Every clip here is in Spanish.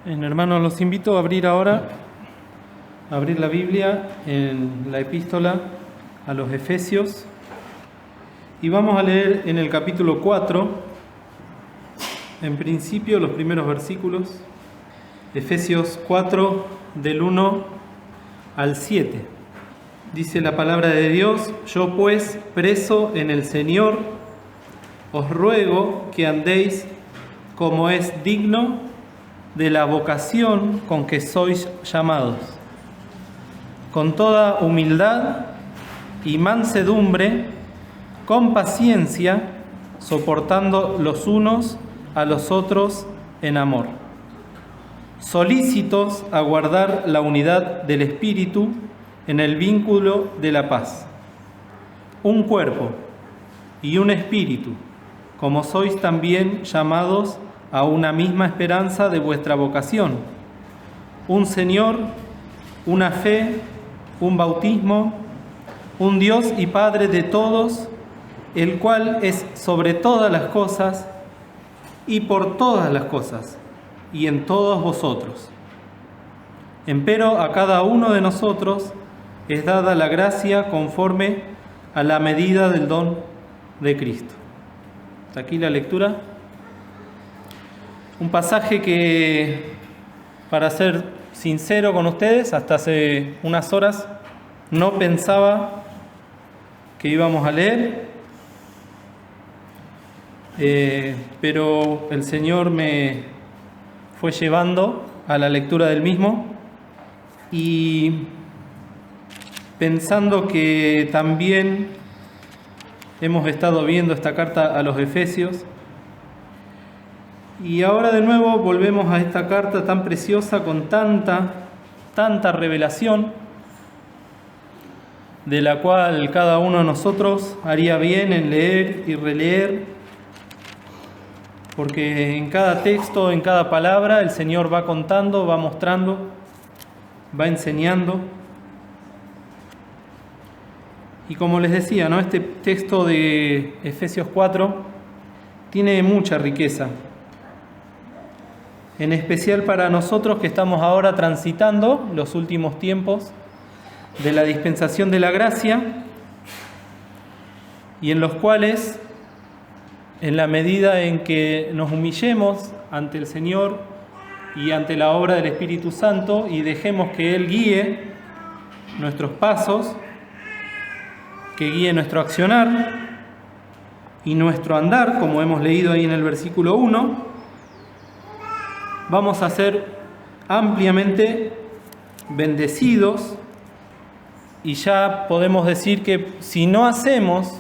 Hermanos, los invito a abrir ahora, a abrir la Biblia en la epístola a los Efesios y vamos a leer en el capítulo 4, en principio los primeros versículos, Efesios 4 del 1 al 7. Dice la palabra de Dios: yo pues, preso en el Señor, os ruego que andéis como es digno de la vocación con que sois llamados, con toda humildad y mansedumbre, con paciencia, soportando los unos a los otros en amor, solícitos a guardar la unidad del Espíritu en el vínculo de la paz. Un cuerpo y un espíritu, como sois también llamados a una misma esperanza de vuestra vocación, un Señor, una fe, un bautismo, un Dios y Padre de todos, el cual es sobre todas las cosas y por todas las cosas y en todos vosotros. Empero a cada uno de nosotros es dada la gracia conforme a la medida del don de Cristo. Hasta aquí la lectura. Un pasaje que, para ser sincero con ustedes, hasta hace unas horas no pensaba que íbamos a leer, pero el Señor me fue llevando a la lectura del mismo y pensando que también hemos estado viendo esta carta a los Efesios. Y ahora de nuevo volvemos a esta carta tan preciosa, con tanta revelación, de la cual cada uno de nosotros haría bien en leer y releer, porque en cada texto, en cada palabra, el Señor va contando, va mostrando, va enseñando. Y como les decía, ¿no? Este texto de Efesios 4 tiene mucha riqueza, en especial para nosotros que estamos ahora transitando los últimos tiempos de la dispensación de la gracia, y en los cuales, en la medida en que nos humillemos ante el Señor y ante la obra del Espíritu Santo y dejemos que Él guíe nuestros pasos, que guíe nuestro accionar y nuestro andar, como hemos leído ahí en el versículo 1, vamos a ser ampliamente bendecidos, y ya podemos decir que si no hacemos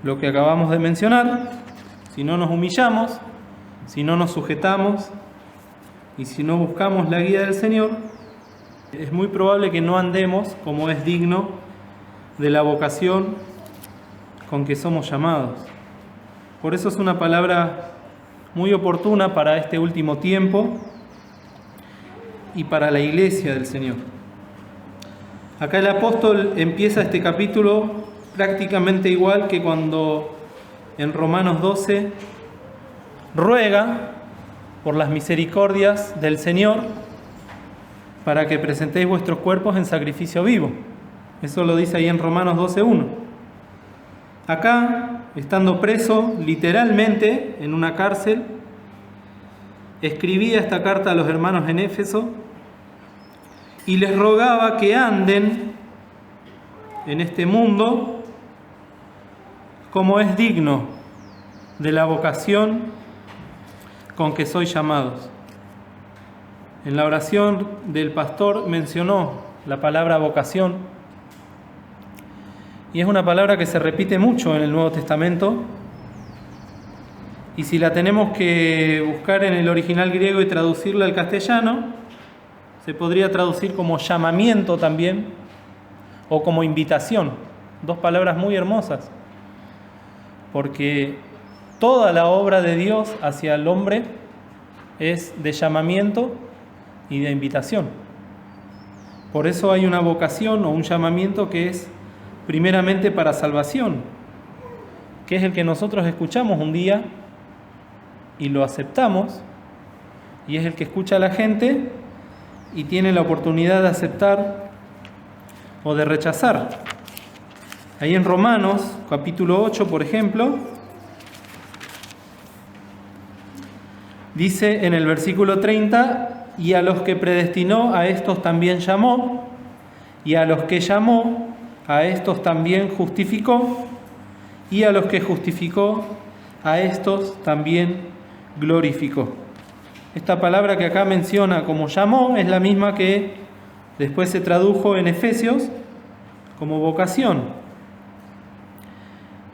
lo que acabamos de mencionar, si no nos humillamos, si no nos sujetamos y si no buscamos la guía del Señor, es muy probable que no andemos como es digno de la vocación con que somos llamados. Por eso es una palabra muy oportuna para este último tiempo y para la iglesia del Señor. Acá el apóstol empieza este capítulo prácticamente igual que cuando en Romanos 12 ruega por las misericordias del Señor para que presentéis vuestros cuerpos en sacrificio vivo. Eso lo dice ahí en Romanos 12:1. Acá, estando preso literalmente en una cárcel, escribía esta carta a los hermanos en Éfeso y les rogaba que anden en este mundo como es digno de la vocación con que sois llamados. En la oración del pastor mencionó la palabra vocación, y es una palabra que se repite mucho en el Nuevo Testamento, y si la tenemos que buscar en el original griego y traducirla al castellano, se podría traducir como llamamiento también, o como invitación. Dos palabras muy hermosas, porque toda la obra de Dios hacia el hombre es de llamamiento y de invitación. Por eso hay una vocación o un llamamiento que es primeramente para salvación, que es el que nosotros escuchamos un día y lo aceptamos, y es el que escucha a la gente y tiene la oportunidad de aceptar o de rechazar. Ahí en Romanos, capítulo 8, por ejemplo, dice en el versículo 30, y a los que predestinó, a estos también llamó, y a los que llamó, a estos también justificó, y a los que justificó, a estos también glorificó. Esta palabra que acá menciona como llamó es la misma que después se tradujo en Efesios como vocación.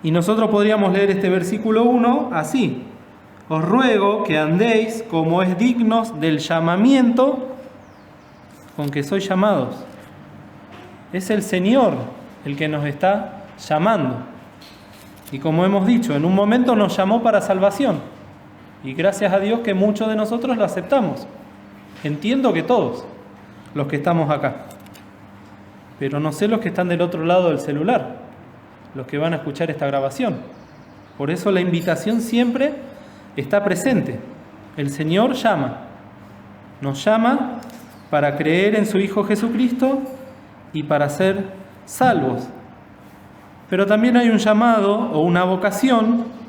Y nosotros podríamos leer este versículo 1 así: os ruego que andéis como es dignos del llamamiento con que sois llamados. Es el Señor el que nos está llamando. Y como hemos dicho, en un momento nos llamó para salvación. Y gracias a Dios que muchos de nosotros lo aceptamos. Entiendo que todos los que estamos acá. Pero no sé los que están del otro lado del celular, los que van a escuchar esta grabación. Por eso la invitación siempre está presente. El Señor llama. Nos llama para creer en su Hijo Jesucristo y para ser salvos. Pero también hay un llamado o una vocación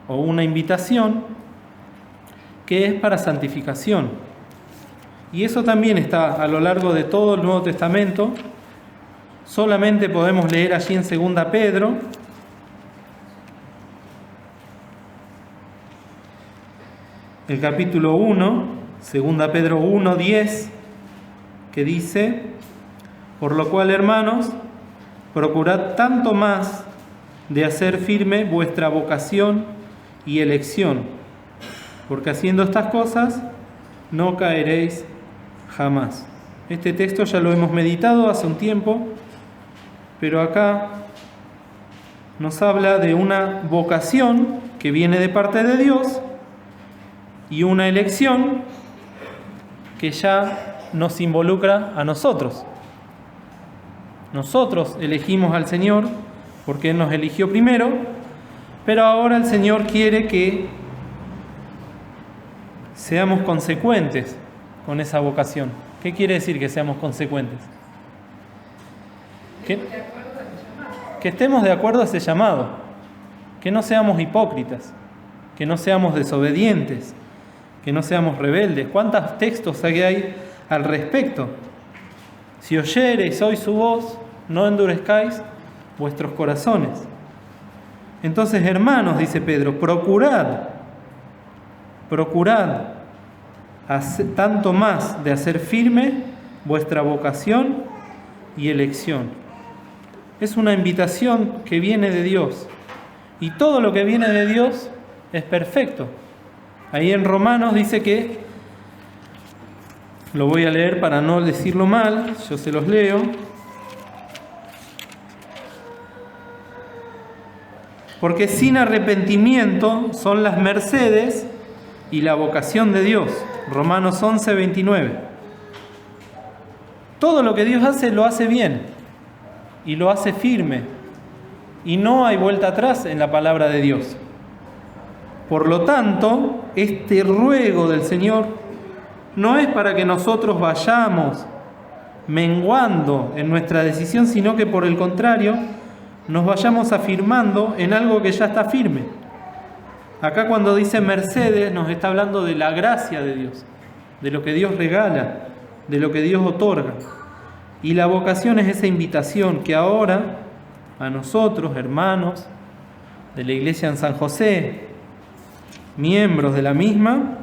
o una invitación que es para santificación. Y eso también está a lo largo de todo el Nuevo Testamento. Solamente podemos leer allí en 2 Pedro, el capítulo 1, 2 Pedro 1, 10, que dice: por lo cual, hermanos, procurad tanto más de hacer firme vuestra vocación y elección, porque haciendo estas cosas no caeréis jamás. Este texto ya lo hemos meditado hace un tiempo, pero acá nos habla de una vocación que viene de parte de Dios y una elección que ya nos involucra a nosotros. Nosotros elegimos al Señor porque Él nos eligió primero, pero ahora el Señor quiere que seamos consecuentes con esa vocación. ¿Qué quiere decir que seamos consecuentes? Que estemos de acuerdo a ese llamado, que no seamos hipócritas, que no seamos desobedientes, que no seamos rebeldes. ¿Cuántos textos hay al respecto? Si oyereis hoy su voz, no endurezcáis vuestros corazones. Entonces, hermanos, dice Pedro, procurad tanto más de hacer firme vuestra vocación y elección. Es una invitación que viene de Dios. Y todo lo que viene de Dios es perfecto. Ahí en Romanos dice que, lo voy a leer para no decirlo mal, yo se los leo. Porque sin arrepentimiento son las mercedes y la vocación de Dios. Romanos 11, 29. Todo lo que Dios hace, lo hace bien y lo hace firme. Y no hay vuelta atrás en la palabra de Dios. Por lo tanto, este ruego del Señor no es para que nosotros vayamos menguando en nuestra decisión, sino que por el contrario, nos vayamos afirmando en algo que ya está firme. Acá cuando dice mercedes nos está hablando de la gracia de Dios, de lo que Dios regala, de lo que Dios otorga. Y la vocación es esa invitación que ahora a nosotros, hermanos de la iglesia en San José, miembros de la misma,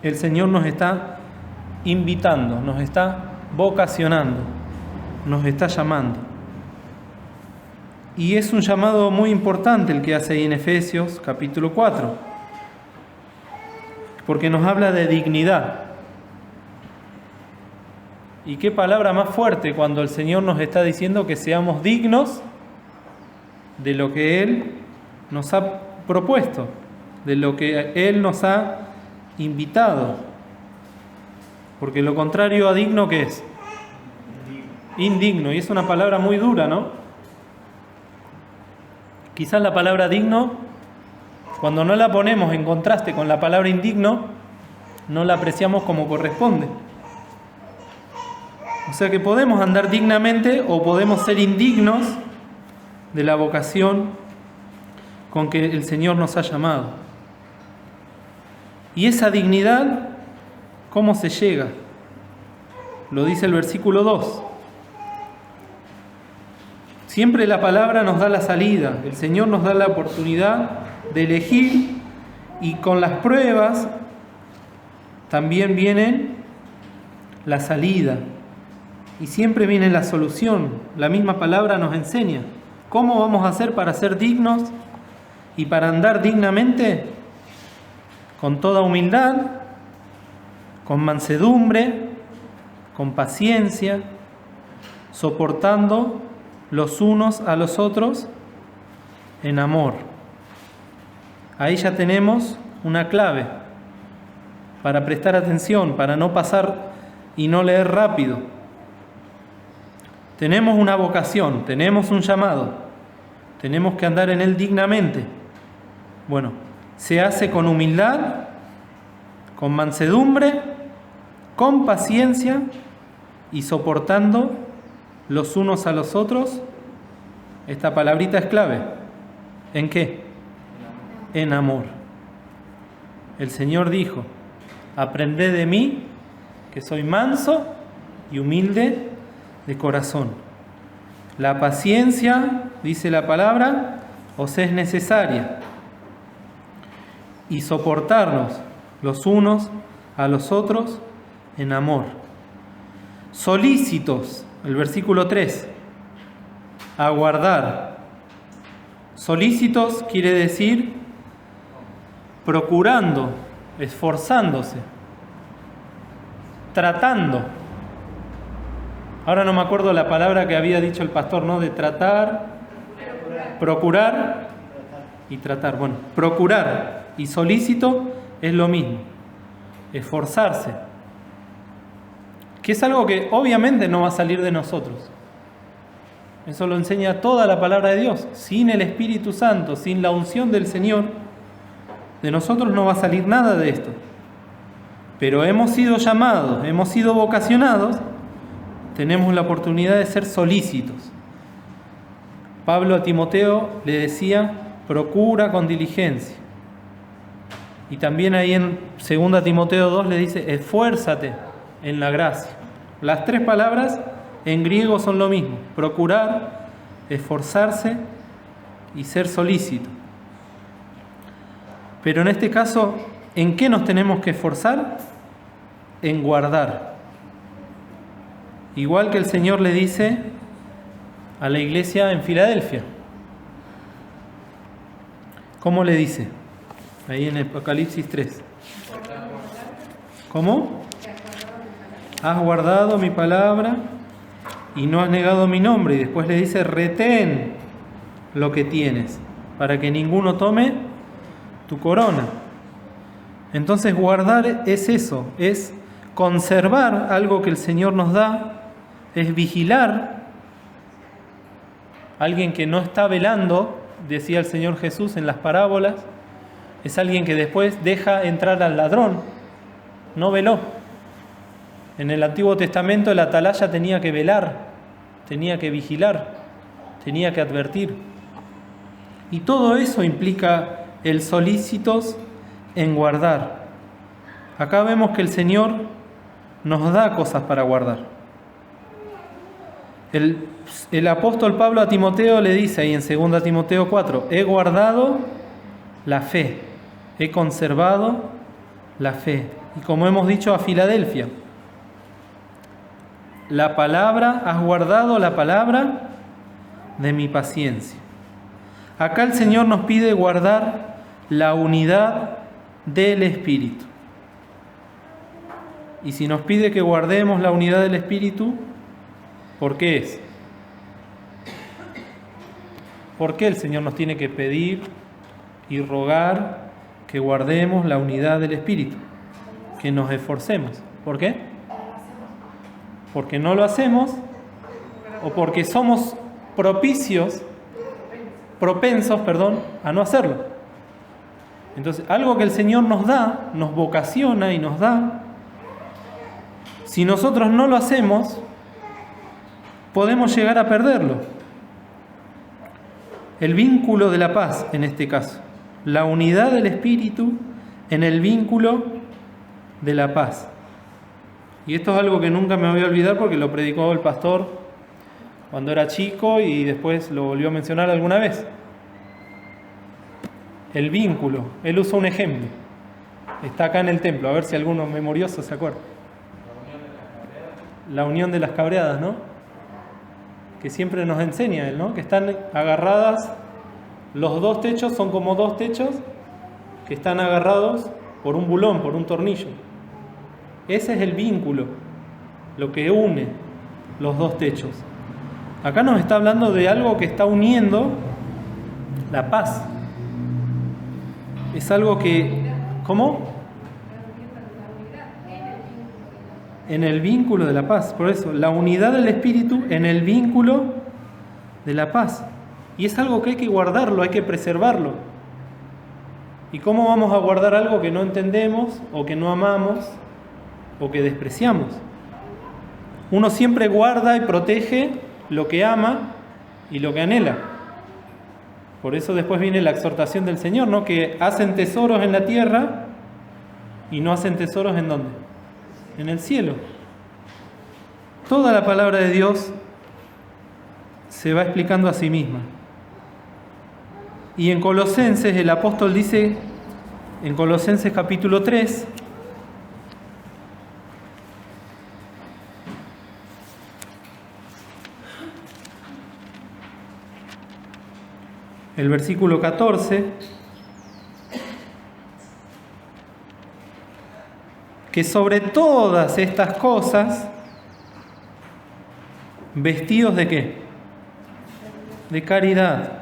el Señor nos está invitando, nos está vocacionando, nos está llamando. Y es un llamado muy importante el que hace ahí en Efesios capítulo 4, porque nos habla de dignidad. Y qué palabra más fuerte cuando el Señor nos está diciendo que seamos dignos de lo que Él nos ha propuesto, de lo que Él nos ha invitado. Porque lo contrario a digno, ¿qué es? Indigno. Y es una palabra muy dura, ¿no? Quizás la palabra digno, cuando no la ponemos en contraste con la palabra indigno, no la apreciamos como corresponde. O sea que podemos andar dignamente o podemos ser indignos de la vocación con que el Señor nos ha llamado. Y esa dignidad, ¿cómo se llega? Lo dice el versículo 2. Siempre la palabra nos da la salida, el Señor nos da la oportunidad de elegir, y con las pruebas también viene la salida y siempre viene la solución. La misma palabra nos enseña cómo vamos a hacer para ser dignos y para andar dignamente, con toda humildad, con mansedumbre, con paciencia, soportando los unos a los otros en amor. Ahí ya tenemos una clave para prestar atención, para no pasar y no leer rápido. Tenemos una vocación, tenemos un llamado, tenemos que andar en él dignamente. Bueno, se hace con humildad, con mansedumbre, con paciencia y soportando los unos a los otros. Esta palabrita es clave. ¿En qué? En amor. El Señor dijo: aprended de mí, que soy manso y humilde de corazón. La paciencia, dice la palabra, os es necesaria, y soportarnos los unos a los otros en amor. Solícitos, el versículo 3, aguardar. Solícitos quiere decir procurando, esforzándose, tratando. Ahora no me acuerdo la palabra que había dicho el pastor, ¿no? De tratar, procurar y tratar. Bueno, procurar y solícito es lo mismo, esforzarse, que es algo que obviamente no va a salir de nosotros. Eso lo enseña toda la palabra de Dios. Sin el Espíritu Santo, sin la unción del Señor, de nosotros no va a salir nada de esto. Pero hemos sido llamados, hemos sido vocacionados, tenemos la oportunidad de ser solícitos. Pablo a Timoteo le decía: procura con diligencia. Y también ahí en 2 Timoteo 2 le dice: esfuérzate en la gracia. Las tres palabras en griego son lo mismo: procurar, esforzarse y ser solícito. Pero en este caso, ¿en qué nos tenemos que esforzar? En guardar. Igual que el Señor le dice a la iglesia en Filadelfia. ¿Cómo le dice? Ahí en Apocalipsis 3. ¿Cómo? Has guardado mi palabra y no has negado mi nombre. Y después le dice: retén lo que tienes, para que ninguno tome tu corona. Entonces guardar es eso, es conservar algo que el Señor nos da, es vigilar. Alguien que no está velando, decía el Señor Jesús en las parábolas, es alguien que después deja entrar al ladrón. No veló. En el Antiguo Testamento el atalaya tenía que velar, tenía que vigilar, tenía que advertir. Y todo eso implica el solícitos en guardar. Acá vemos que el Señor nos da cosas para guardar. El apóstol Pablo a Timoteo le dice ahí en 2 Timoteo 4: he guardado la fe, he conservado la fe. Y como hemos dicho a Filadelfia, la palabra, has guardado la palabra de mi paciencia. Acá el Señor nos pide guardar la unidad del Espíritu. Y si nos pide que guardemos la unidad del Espíritu, ¿por qué es? ¿Por qué el Señor nos tiene que pedir y rogar que guardemos la unidad del Espíritu? Que nos esforcemos. ¿Por qué? Porque no lo hacemos, o porque somos propensos, a no hacerlo. Entonces, algo que el Señor nos da, nos vocaciona y nos da, si nosotros no lo hacemos, podemos llegar a perderlo. El vínculo de la paz, en este caso. La unidad del Espíritu en el vínculo de la paz. Y esto es algo que nunca me voy a olvidar porque lo predicó el pastor cuando era chico y después lo volvió a mencionar alguna vez. El vínculo. Él usa un ejemplo. Está acá en el templo, a ver si alguno memorioso se acuerda. La unión de las cabreadas, ¿no? Que siempre nos enseña él, ¿no? Que están agarradas, los dos techos son como dos techos que están agarrados por un bulón, por un tornillo. Ese es el vínculo, lo que une los dos techos. Acá nos está hablando de algo que está uniendo la paz. Es algo que... ¿Cómo? En el vínculo de la paz. Por eso, la unidad del Espíritu en el vínculo de la paz. Y es algo que hay que guardarlo, hay que preservarlo. ¿Y cómo vamos a guardar algo que no entendemos, o que no amamos, o que despreciamos? Uno siempre guarda y protege lo que ama y lo que anhela. Por eso después viene la exhortación del Señor, ¿no? Que hacen tesoros en la tierra y no hacen tesoros ¿en dónde? En el cielo. Toda la palabra de Dios se va explicando a sí misma. Y en Colosenses el apóstol dice, en Colosenses capítulo 3, el versículo 14, que sobre todas estas cosas, vestidos ¿de qué? De caridad,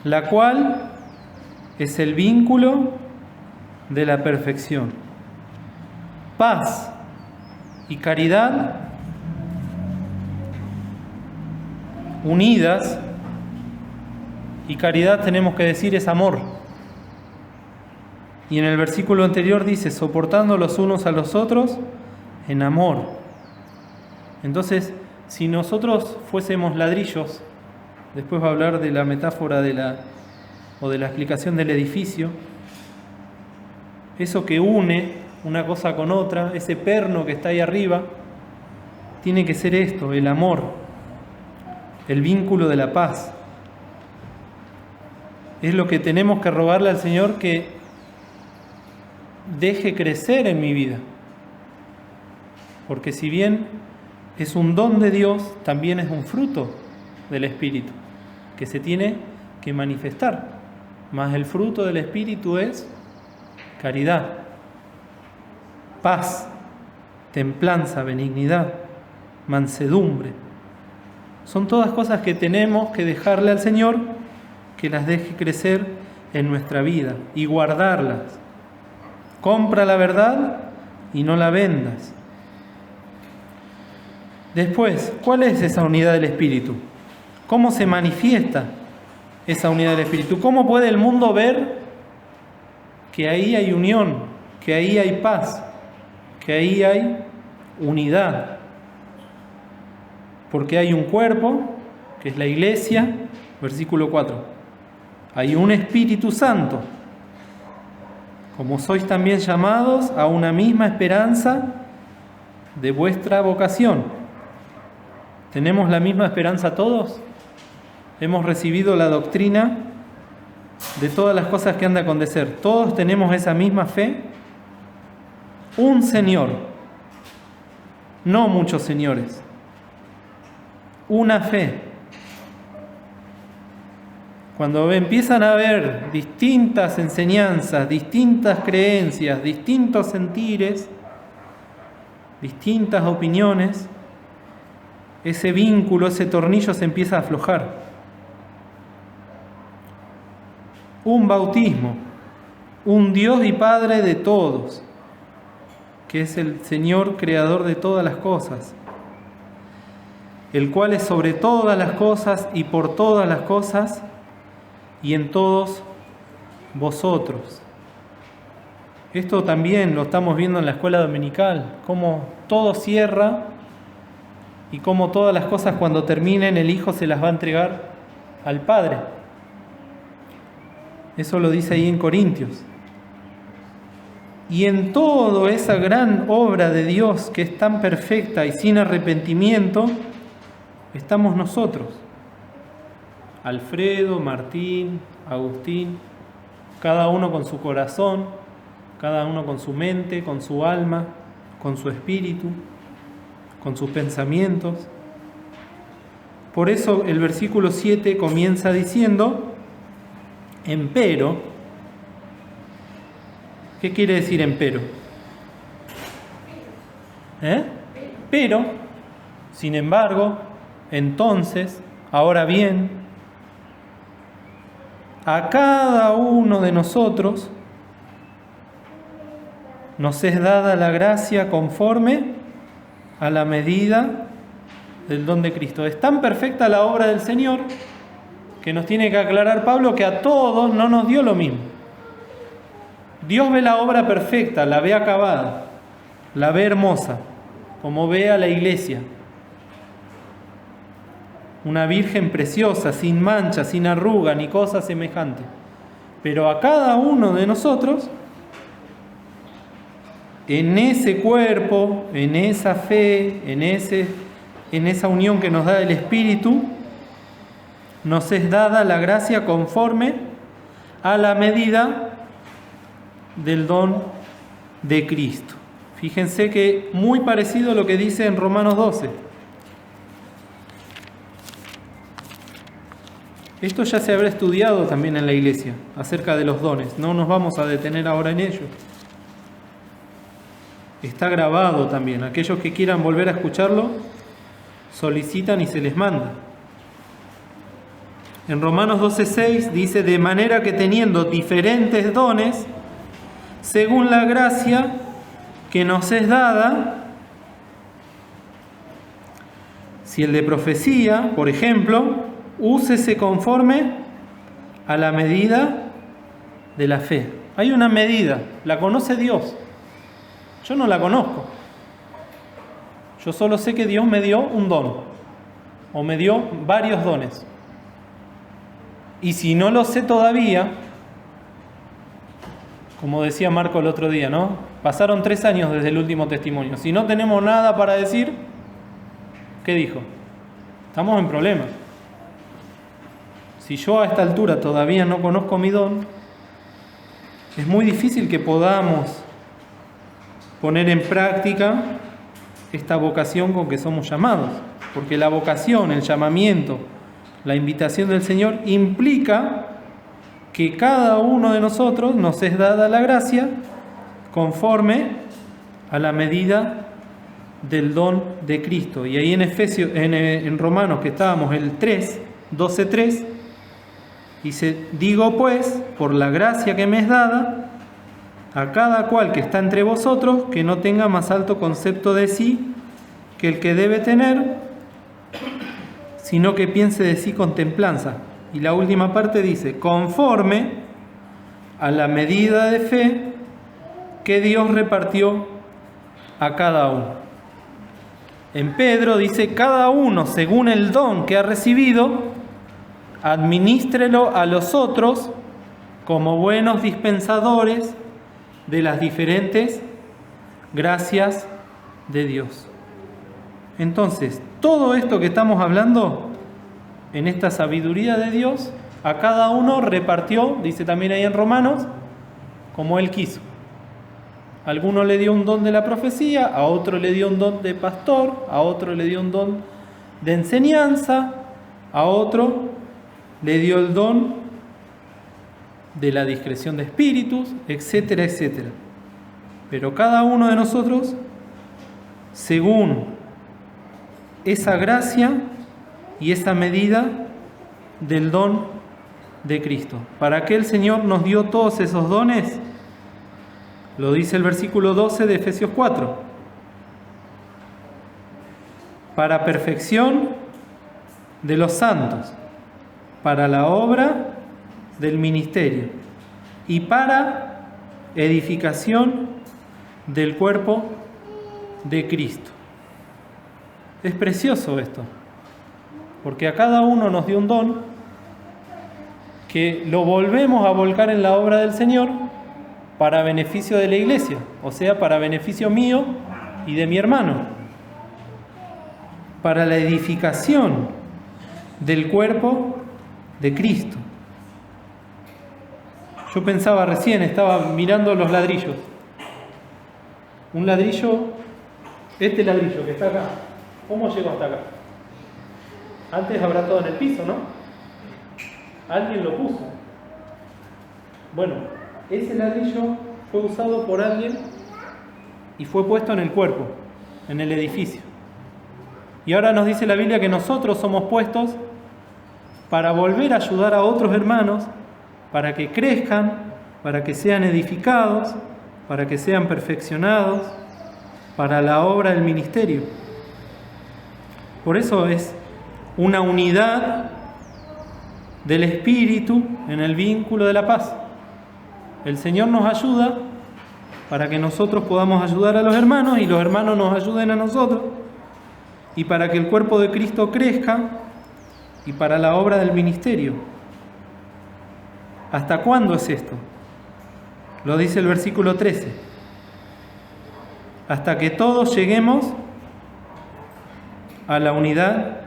la cual es el vínculo de la perfección. Paz y caridad unidas, y caridad tenemos que decir es amor. Y en el versículo anterior dice, soportando los unos a los otros en amor. Entonces, si nosotros fuésemos ladrillos, después va a hablar de la metáfora de la explicación del edificio, eso que une una cosa con otra, ese perno que está ahí arriba, tiene que ser esto, el amor, el vínculo de la paz. Es lo que tenemos que rogarle al Señor que deje crecer en mi vida. Porque si bien es un don de Dios, también es un fruto del Espíritu, que se tiene que manifestar. Mas el fruto del Espíritu es caridad, paz, templanza, benignidad, mansedumbre. Son todas cosas que tenemos que dejarle al Señor que las deje crecer en nuestra vida y guardarlas. Compra la verdad y no la vendas. Después, ¿cuál es esa unidad del Espíritu? ¿Cómo se manifiesta esa unidad del Espíritu? ¿Cómo puede el mundo ver que ahí hay unión, que ahí hay paz, que ahí hay unidad? Porque hay un cuerpo, que es la iglesia, versículo 4. Hay un Espíritu Santo, como sois también llamados a una misma esperanza de vuestra vocación. ¿Tenemos la misma esperanza todos? ¿Hemos recibido la doctrina de todas las cosas que han de acontecer? ¿Todos tenemos esa misma fe? Un Señor, no muchos señores. Una fe. Cuando empiezan a haber distintas enseñanzas, distintas creencias, distintos sentires, distintas opiniones, ese vínculo, ese tornillo se empieza a aflojar. Un bautismo, un Dios y Padre de todos, que es el Señor creador de todas las cosas, el cual es sobre todas las cosas y por todas las cosas y en todos vosotros. Esto también lo estamos viendo en la escuela dominical, cómo todo cierra y cómo todas las cosas cuando terminen el Hijo se las va a entregar al Padre. Eso lo dice ahí en Corintios. Y en toda esa gran obra de Dios que es tan perfecta y sin arrepentimiento, estamos nosotros. Alfredo, Martín, Agustín, cada uno con su corazón, cada uno con su mente, con su alma, con su espíritu, con sus pensamientos. Por eso el versículo 7 comienza diciendo, empero. ¿Qué quiere decir empero? Pero, sin embargo, entonces, ahora bien, a cada uno de nosotros nos es dada la gracia conforme a la medida del don de Cristo. Es tan perfecta la obra del Señor que nos tiene que aclarar Pablo que a todos no nos dio lo mismo. Dios ve la obra perfecta, la ve acabada, la ve hermosa, como ve a la iglesia. Una virgen preciosa, sin mancha, sin arruga, ni cosa semejante. Pero a cada uno de nosotros, en ese cuerpo, en esa fe, en esa unión que nos da el Espíritu, nos es dada la gracia conforme a la medida del don de Cristo. Fíjense que muy parecido a lo que dice en Romanos 12. Esto ya se habrá estudiado también en la iglesia, acerca de los dones. No nos vamos a detener ahora en ello. Está grabado también. Aquellos que quieran volver a escucharlo, solicitan y se les manda. En Romanos 12:6 dice, de manera que teniendo diferentes dones, según la gracia que nos es dada, si el de profecía, por ejemplo, úsese conforme a la medida de la fe. Hay una medida, la conoce Dios. Yo no la conozco. Yo solo sé que Dios me dio un don, o me dio varios dones. Y si no lo sé todavía, como decía Marco el otro día, ¿no? Pasaron 3 años desde el último testimonio. Si no tenemos nada para decir, ¿qué dijo? Estamos en problemas. Si yo a esta altura todavía no conozco mi don, es muy difícil que podamos poner en práctica esta vocación con que somos llamados. Porque la vocación, el llamamiento, la invitación del Señor implica que cada uno de nosotros nos es dada la gracia conforme a la medida del don de Cristo. Y ahí en Romanos, que estábamos, el 12:3, dice, digo pues, por la gracia que me es dada, a cada cual que está entre vosotros, que no tenga más alto concepto de sí que el que debe tener, sino que piense de sí con templanza. Y la última parte dice, conforme a la medida de fe que Dios repartió a cada uno. En Pedro dice, cada uno según el don que ha recibido, adminístrelo a los otros como buenos dispensadores de las diferentes gracias de Dios. Entonces, todo esto que estamos hablando, en esta sabiduría de Dios, a cada uno repartió, dice también ahí en Romanos, como Él quiso. A alguno le dio un don de la profecía, a otro le dio un don de pastor, a otro le dio un don de enseñanza, a otro le dio el don de la discreción de espíritus, etcétera, etcétera. Pero cada uno de nosotros, según esa gracia y esa medida del don de Cristo. ¿Para qué el Señor nos dio todos esos dones? Lo dice el versículo 12 de Efesios 4. Para perfección de los santos, para la obra del ministerio y para edificación del cuerpo de Cristo. Es precioso esto, porque a cada uno nos dio un don que lo volvemos a volcar en la obra del Señor para beneficio de la iglesia, o sea, para beneficio mío y de mi hermano, para la edificación del cuerpo de Cristo. Yo pensaba recién, estaba mirando los ladrillos. Un ladrillo, este ladrillo que está acá, ¿cómo llegó hasta acá? Antes habrá todo en el piso, ¿no? Alguien lo puso. Bueno, ese ladrillo fue usado por alguien y fue puesto en el cuerpo, en el edificio. Y ahora nos dice la Biblia que nosotros somos puestos para volver a ayudar a otros hermanos, para que crezcan, para que sean edificados, para que sean perfeccionados, para la obra del ministerio. Por eso es una unidad del Espíritu en el vínculo de la paz. El Señor nos ayuda para que nosotros podamos ayudar a los hermanos y los hermanos nos ayuden a nosotros, y para que el cuerpo de Cristo crezca y para la obra del ministerio. ¿Hasta cuándo es esto? Lo dice el versículo 13. Hasta que todos lleguemos a la unidad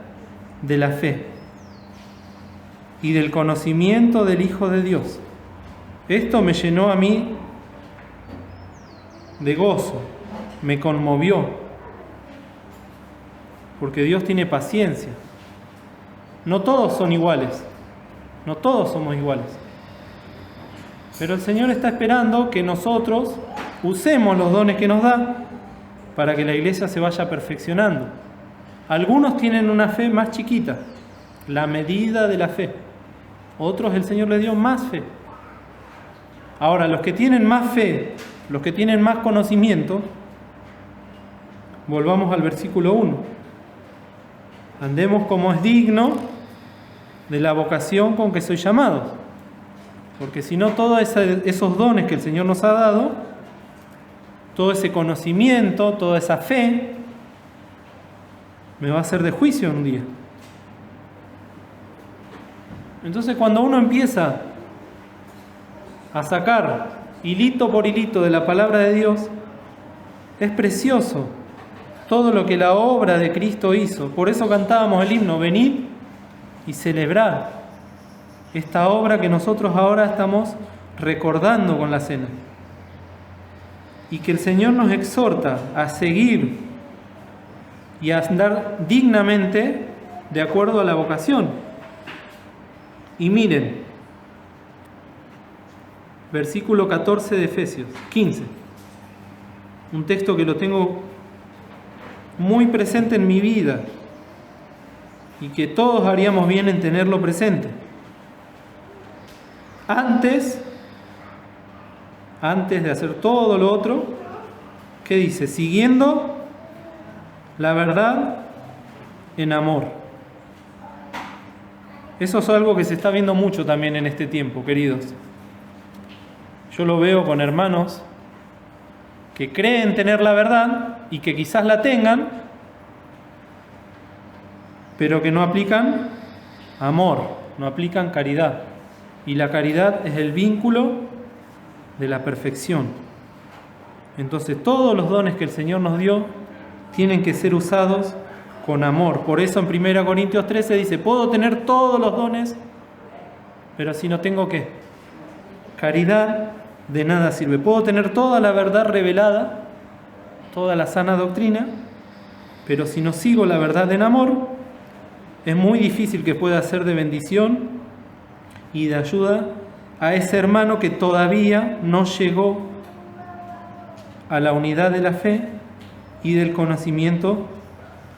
de la fe y del conocimiento del Hijo de Dios. Esto me llenó a mí de gozo, me conmovió, porque Dios tiene paciencia. No todos son iguales, no todos somos iguales. Pero el Señor está esperando que nosotros usemos los dones que nos da para que la iglesia se vaya perfeccionando. Algunos tienen una fe más chiquita, la medida de la fe. Otros el Señor les dio más fe. Ahora, los que tienen más fe, los que tienen más conocimiento, volvamos al versículo 1. Andemos como es digno de la vocación con que sois llamados. Porque si no, todos esos dones que el Señor nos ha dado, todo ese conocimiento, toda esa fe, me va a hacer de juicio un día. Entonces, cuando uno empieza a sacar hilito por hilito de la palabra de Dios, es precioso todo lo que la obra de Cristo hizo. Por eso cantábamos el himno, venid y celebrad esta obra que nosotros ahora estamos recordando con la cena. Y que el Señor nos exhorta a seguir y a andar dignamente de acuerdo a la vocación. Y miren, versículo 14 de Efesios 15, un texto que lo tengo muy presente en mi vida y que todos haríamos bien en tenerlo presente. Antes de hacer todo lo otro, ¿qué dice? Siguiendo la verdad en amor. Eso es algo que se está viendo mucho también en este tiempo, queridos. Yo lo veo con hermanos que creen tener la verdad y que quizás la tengan, pero que no aplican amor, no aplican caridad. Y la caridad es el vínculo de la perfección. Entonces todos los dones que el Señor nos dio tienen que ser usados con amor. Por eso en 1 Corintios 13 dice, puedo tener todos los dones, pero si no tengo ¿qué? Caridad, de nada sirve. Puedo tener toda la verdad revelada, toda la sana doctrina, pero si no sigo la verdad en amor, es muy difícil que pueda ser de bendición y de ayuda a ese hermano que todavía no llegó a la unidad de la fe y del conocimiento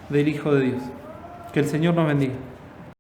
del Hijo de Dios. Que el Señor nos bendiga.